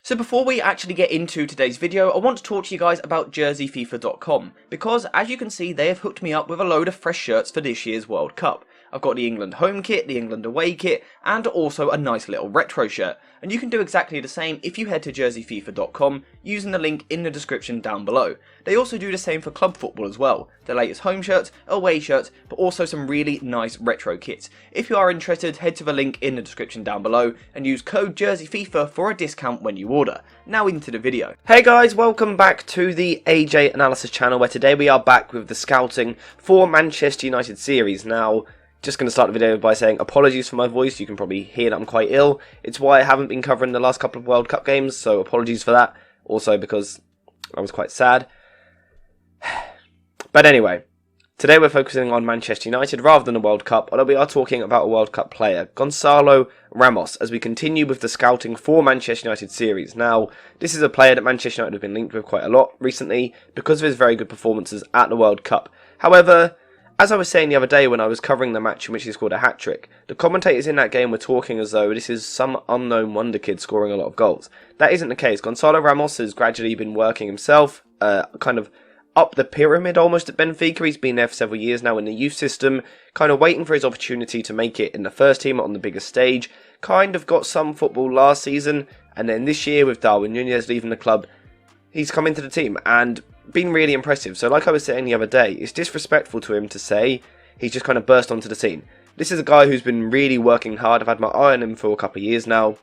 So before we actually get into today's video, I want to talk to you guys about jerseyfifa.com, because as you can see they have hooked me up with a load of fresh shirts for this year's World Cup. I've got the England home kit, the England away kit, and also a nice little retro shirt. And you can do exactly the same if you head to jerseyfifa.com using the link in the description down below. They also do the same for club football as well, the latest home shirts, away shirts, but also some really nice retro kits. If you are interested, head to the link in the description down below and use code jerseyfifa for a discount when you order. Now into the video. Hey guys, welcome back to the AJ Analysis channel, where today we are back with the scouting for Manchester United series. Now, just going to start the video by saying apologies for my voice. You can probably hear that I'm quite ill. It's why I haven't been covering the last couple of World Cup games, so apologies for that. Also because I was quite sad. But anyway, today we're focusing on Manchester United rather than the World Cup, although we are talking about a World Cup player, Gonçalo Ramos, as we continue with the scouting for Manchester United series. Now, this is a player that Manchester United have been linked with quite a lot recently because of his very good performances at the World Cup. However, as I was saying the other day when I was covering the match in which he scored a hat-trick, the commentators in that game were talking as though this is some unknown wonder kid scoring a lot of goals. That isn't the case. Gonçalo Ramos has gradually been working himself, kind of up the pyramid almost at Benfica. He's been there for several years now in the youth system, kind of waiting for his opportunity to make it in the first team on the biggest stage. Kind of got some football last season, and then this year with Darwin Núñez leaving the club, he's come into the team and been really impressive. So like I was saying the other day, it's disrespectful to him to say he's just kind of burst onto the scene. This is a guy who's been really working hard. I've had my eye on him for a couple of years now,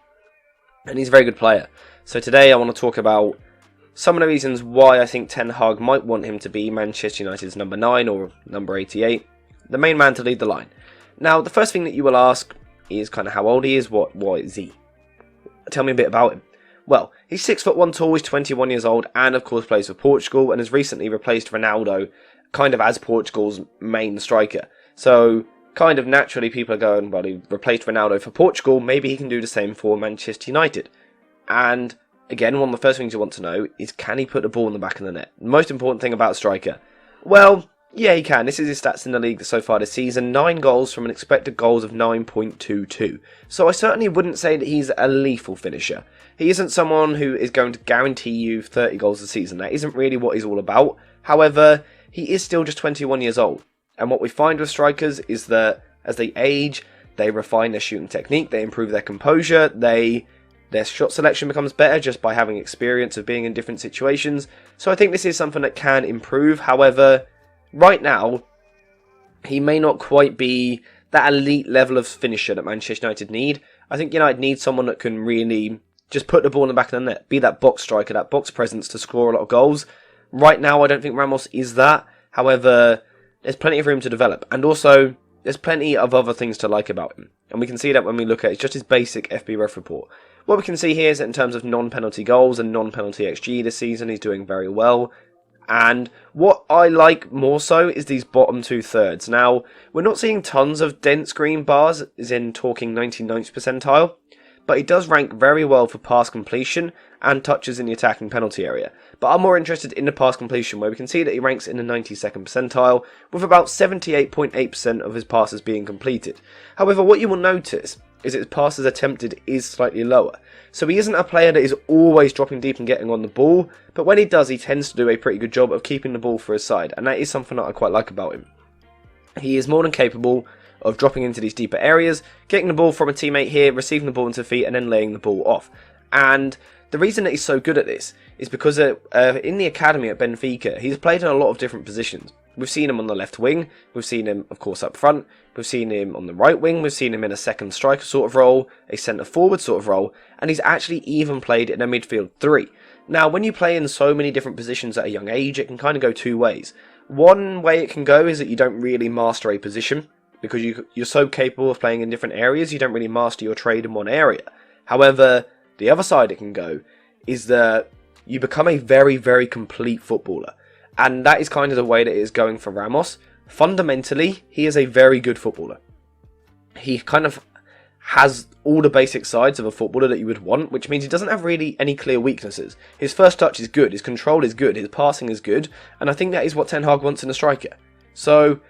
and he's a very good player. So today I want to talk about some of the reasons why I think Ten Hag might want him to be Manchester United's number 9 or number 88, the main man to lead the line. Now, the first thing that you will ask is kind of how old he is. What is he? Tell me a bit about him. Well, he's 6'1" tall, he's 21 years old, and of course plays for Portugal, and has recently replaced Ronaldo kind of as Portugal's main striker. So, kind of naturally people are going, well, he replaced Ronaldo for Portugal, maybe he can do the same for Manchester United. And again, one of the first things you want to know is, can he put the ball in the back of the net? The most important thing about a striker. Well, yeah, he can. This is his stats in the league so far this season. 9 goals from an expected goals of 9.22. So I certainly wouldn't say that he's a lethal finisher. He isn't someone who is going to guarantee you 30 goals a season. That isn't really what he's all about. However, he is still just 21 years old. And what we find with strikers is that as they age, they refine their shooting technique, they improve their composure, their shot selection becomes better just by having experience of being in different situations. So I think this is something that can improve. However, right now, he may not quite be that elite level of finisher that Manchester United need. I think United need someone that can really just put the ball in the back of the net, be that box striker, that box presence to score a lot of goals. Right now, I don't think Ramos is that. However, there's plenty of room to develop. And also, there's plenty of other things to like about him. And we can see that when we look at it. It's just his basic FBref report. What we can see here is that in terms of non-penalty goals and non-penalty XG this season, he's doing very well. And what I like more so is these bottom 2/3. Now, we're not seeing tons of dense green bars, as in talking 99th percentile, but he does rank very well for pass completion and touches in the attacking penalty area. But I'm more interested in the pass completion, where we can see that he ranks in the 92nd percentile, with about 78.8% of his passes being completed. However, what you will notice is that his passes attempted is slightly lower. So he isn't a player that is always dropping deep and getting on the ball, but when he does, he tends to do a pretty good job of keeping the ball for his side, and that is something that I quite like about him. He is more than capable of dropping into these deeper areas, getting the ball from a teammate here, receiving the ball into feet, and then laying the ball off. And the reason that he's so good at this is because in the academy at Benfica, he's played in a lot of different positions. We've seen him on the left wing, we've seen him, of course, up front, we've seen him on the right wing, we've seen him in a second striker sort of role, a centre-forward sort of role, and he's actually even played in a midfield 3. Now, when you play in so many different positions at a young age, it can kind of go two ways. One way it can go is that you don't really master a position, because you're so capable of playing in different areas, you don't really master your trade in one area. However, the other side it can go is that you become a very, very complete footballer. And that is kind of the way that it is going for Ramos. Fundamentally, he is a very good footballer. He kind of has all the basic sides of a footballer that you would want, which means he doesn't have really any clear weaknesses. His first touch is good, his control is good, his passing is good, and I think that is what Ten Hag wants in a striker. So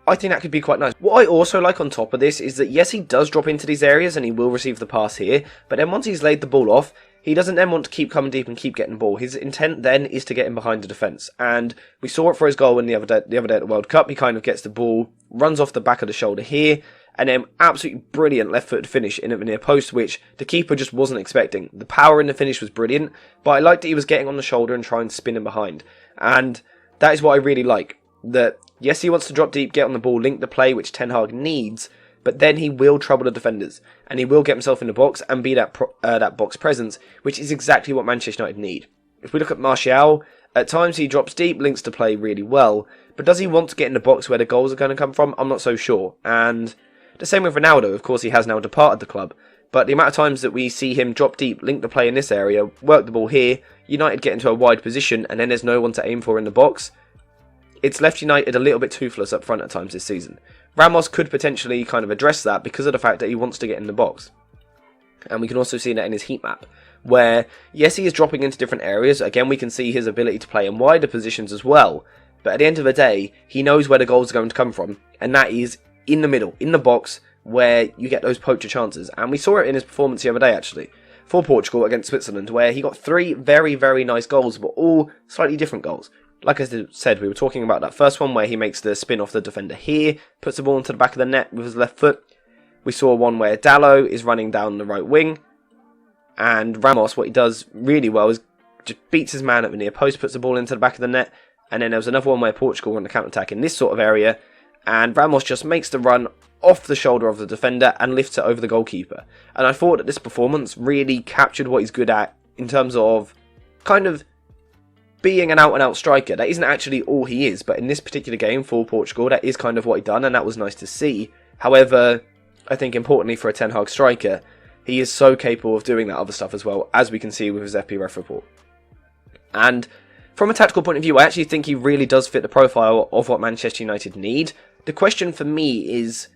I think that could be quite nice. What I also like on top of this is that yes, he does drop into these areas and he will receive the pass here, but then once he's laid the ball off, he doesn't then want to keep coming deep and keep getting the ball. His intent then is to get in behind the defence. And we saw it for his goal in the other day at the World Cup. He kind of gets the ball, runs off the back of the shoulder here, and then absolutely brilliant left-footed finish in at the near post, which the keeper just wasn't expecting. The power in the finish was brilliant, but I liked that he was getting on the shoulder and trying to spin in behind. And that is what I really like. That, yes, he wants to drop deep, get on the ball, link the play, which Ten Hag needs, but then he will trouble the defenders, and he will get himself in the box and be that box presence, which is exactly what Manchester United need. If we look at Martial, at times he drops deep, links to play really well, but does he want to get in the box where the goals are going to come from? I'm not so sure. And the same with Ronaldo. Of course, he has now departed the club, but the amount of times that we see him drop deep, link the play in this area, work the ball here, United get into a wide position, and then there's no one to aim for in the box, it's left United a little bit toothless up front at times this season. Ramos could potentially kind of address that because of the fact that he wants to get in the box. And we can also see that in his heat map, where, yes, he is dropping into different areas. Again, we can see his ability to play in wider positions as well. But at the end of the day, he knows where the goals are going to come from. And that is in the middle, in the box, where you get those poacher chances. And we saw it in his performance the other day, actually, for Portugal against Switzerland, where he got 3 very, very nice goals, but all slightly different goals. Like I said, we were talking about that first one where he makes the spin off the defender here, puts the ball into the back of the net with his left foot. We saw one where Dalot is running down the right wing, and Ramos, what he does really well is just beats his man at the near post, puts the ball into the back of the net, and then there was another one where Portugal were on the counter-attack in this sort of area, and Ramos just makes the run off the shoulder of the defender and lifts it over the goalkeeper. And I thought that this performance really captured what he's good at in terms of kind of being an out-and-out striker. That isn't actually all he is, but in this particular game for Portugal, that is kind of what he done, and that was nice to see. However, I think importantly for a Ten Hag striker, he is so capable of doing that other stuff as well, as we can see with his FPRef report. And from a tactical point of view, I actually think he really does fit the profile of what Manchester United need. The question for me is,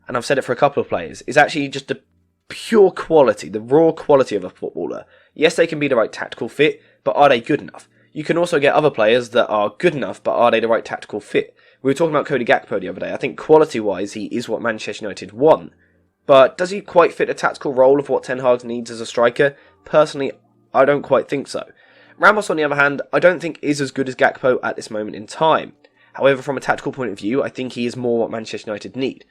and I've said it for a couple of players, is actually just the pure quality, the raw quality of a footballer. Yes, they can be the right tactical fit, but are they good enough? You can also get other players that are good enough, but are they the right tactical fit? We were talking about Cody Gakpo the other day. I think quality-wise, he is what Manchester United want. But does he quite fit the tactical role of what Ten Hag needs as a striker? Personally, I don't quite think so. Ramos, on the other hand, I don't think is as good as Gakpo at this moment in time. However, from a tactical point of view, I think he is more what Manchester United need.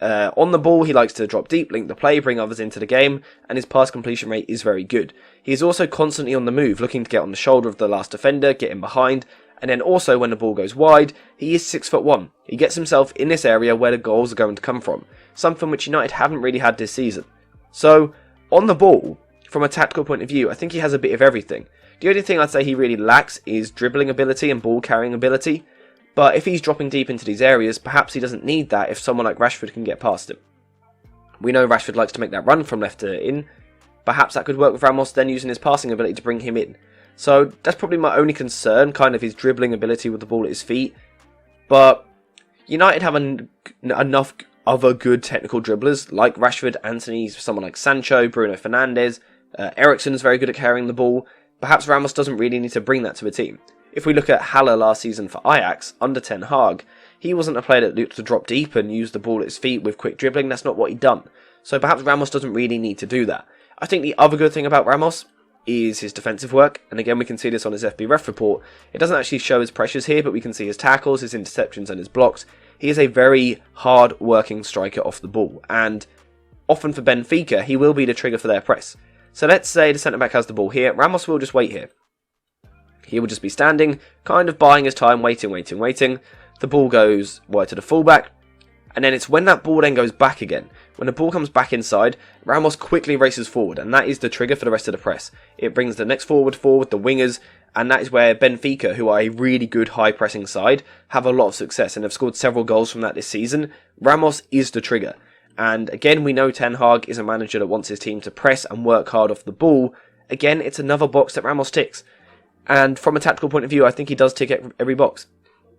On the ball, he likes to drop deep, link the play, bring others into the game, and his pass completion rate is very good. He is also constantly on the move, looking to get on the shoulder of the last defender, get in behind, and then also when the ball goes wide, he is 6'1". He gets himself in this area where the goals are going to come from, something which United haven't really had this season. So, on the ball, from a tactical point of view, I think he has a bit of everything. The only thing I'd say he really lacks is dribbling ability and ball carrying ability. But if he's dropping deep into these areas, perhaps he doesn't need that if someone like Rashford can get past him. We know Rashford likes to make that run from left to in. Perhaps that could work with Ramos then using his passing ability to bring him in. So that's probably my only concern, kind of his dribbling ability with the ball at his feet. But United have enough other good technical dribblers like Rashford, Antony, someone like Sancho, Bruno Fernandes. Eriksen's very good at carrying the ball. Perhaps Ramos doesn't really need to bring that to a team. If we look at Haller last season for Ajax, under Ten Hag, he wasn't a player that looked to drop deep and use the ball at his feet with quick dribbling. That's not what he'd done. So perhaps Ramos doesn't really need to do that. I think the other good thing about Ramos is his defensive work. And again, we can see this on his FBref report. It doesn't actually show his pressures here, but we can see his tackles, his interceptions and his blocks. He is a very hard-working striker off the ball. And often for Benfica, he will be the trigger for their press. So let's say the centre-back has the ball here. Ramos will just wait here. He will just be standing, kind of buying his time, waiting. The ball goes wide to the fullback. And then it's when that ball then goes back again. When the ball comes back inside, Ramos quickly races forward. And that is the trigger for the rest of the press. It brings the next forward, the wingers. And that is where Benfica, who are a really good high-pressing side, have a lot of success. And have scored several goals from that this season. Ramos is the trigger. And again, we know Ten Hag is a manager that wants his team to press and work hard off the ball. Again, it's another box that Ramos ticks. And from a tactical point of view, I think he does tick every box.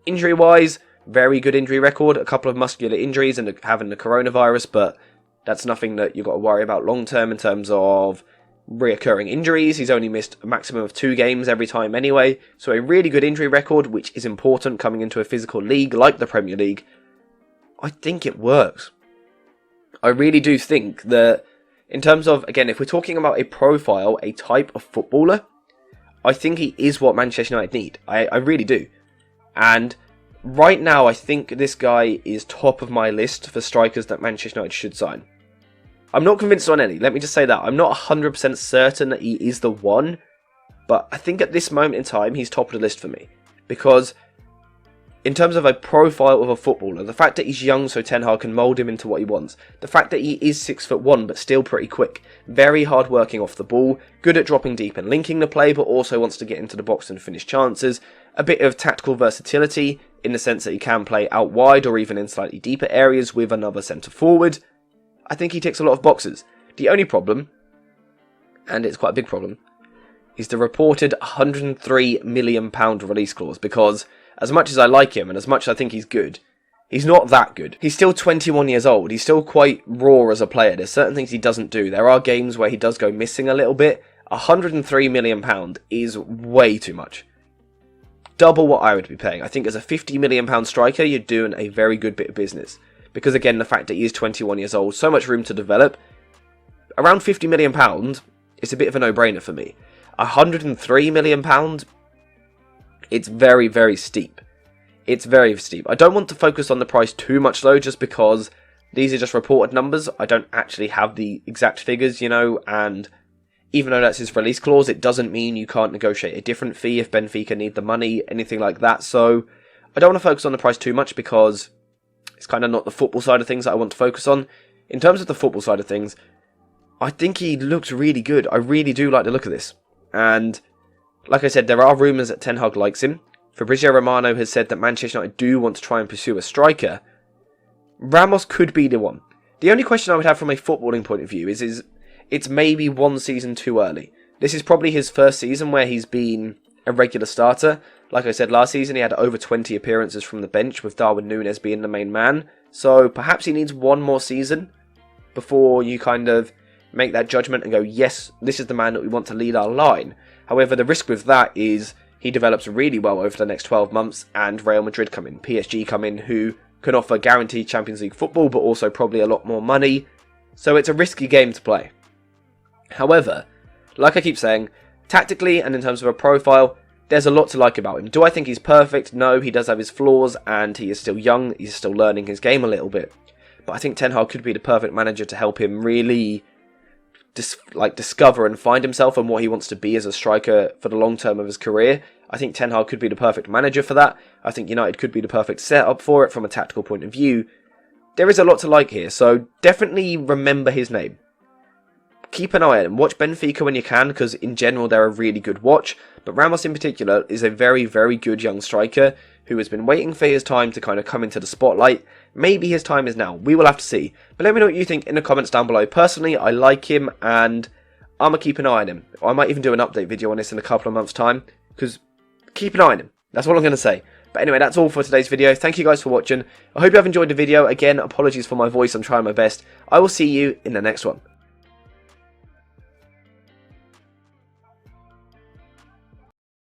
Injury-wise, very good injury record. A couple of muscular injuries and having the coronavirus, but that's nothing that you've got to worry about long-term in terms of reoccurring injuries. He's only missed a maximum of 2 games every time anyway. So a really good injury record, which is important coming into a physical league like the Premier League. I think it works. I really do think that in terms of, again, if we're talking about a profile, a type of footballer, I think he is what Manchester United need. I really do. And right now, I think this guy is top of my list for strikers that Manchester United should sign. I'm not convinced on any, let me just say that. I'm not 100% certain that he is the one, but I think at this moment in time, he's top of the list for me. Because in terms of a profile of a footballer, the fact that he's young so Ten Hag can mould him into what he wants, the fact that he is 6'1" but still pretty quick, very hard working off the ball, good at dropping deep and linking the play, but also wants to get into the box and finish chances, a bit of tactical versatility in the sense that he can play out wide or even in slightly deeper areas with another centre forward. I think he ticks a lot of boxes. The only problem, and it's quite a big problem, is the reported £103 million release clause, because as much as I like him and as much as I think he's good, he's not that good. He's still 21 years old. He's still quite raw as a player. There's certain things he doesn't do. There are games where he does go missing a little bit. £103 million is way too much. Double what I would be paying. I think as a £50 million striker, you're doing a very good bit of business. Because again, the fact that he is 21 years old, so much room to develop. Around £50 million, it's a bit of a no-brainer for me. £103 million, it's very, very steep. It's very steep. I don't want to focus on the price too much though, just because these are just reported numbers. I don't actually have the exact figures, you know, and even though that's his release clause, it doesn't mean you can't negotiate a different fee if Benfica need the money, anything like that. So I don't want to focus on the price too much because it's kind of not the football side of things that I want to focus on. In terms of the football side of things, I think he looks really good. I really do like the look of this. And like I said, there are rumours that Ten Hag likes him. Fabrizio Romano has said that Manchester United do want to try and pursue a striker. Ramos could be the one. The only question I would have from a footballing point of view is it's maybe one season too early. This is probably his first season where he's been a regular starter. Like I said, last season he had over 20 appearances from the bench, with Darwin Núñez being the main man. So perhaps he needs one more season before you kind of make that judgment and go, yes, this is the man that we want to lead our line. However, the risk with that is he develops really well over the next 12 months and Real Madrid come in, PSG come in, who can offer guaranteed Champions League football but also probably a lot more money. So it's a risky game to play. However, like I keep saying, tactically and in terms of a profile, there's a lot to like about him. Do I think he's perfect? No, he does have his flaws and he is still young, he's still learning his game a little bit. But I think Ten Hag could be the perfect manager to help him really discover and find himself and what he wants to be as a striker for the long term of his career. I think Ten Hag could be the perfect manager for that. I think United could be the perfect setup for it from a tactical point of view. There is a lot to like here, so definitely remember his name. Keep an eye on him. Watch Benfica when you can, because in general they're a really good watch. But Ramos in particular is a very, very good young striker who has been waiting for his time to kind of come into the spotlight. Maybe his time is now. We will have to see. But let me know what you think in the comments down below. Personally, I like him and I'm going to keep an eye on him. I might even do an update video on this in a couple of months' time, because keep an eye on him. That's what I'm going to say. But anyway, that's all for today's video. Thank you guys for watching. I hope you have enjoyed the video. Again, apologies for my voice. I'm trying my best. I will see you in the next one.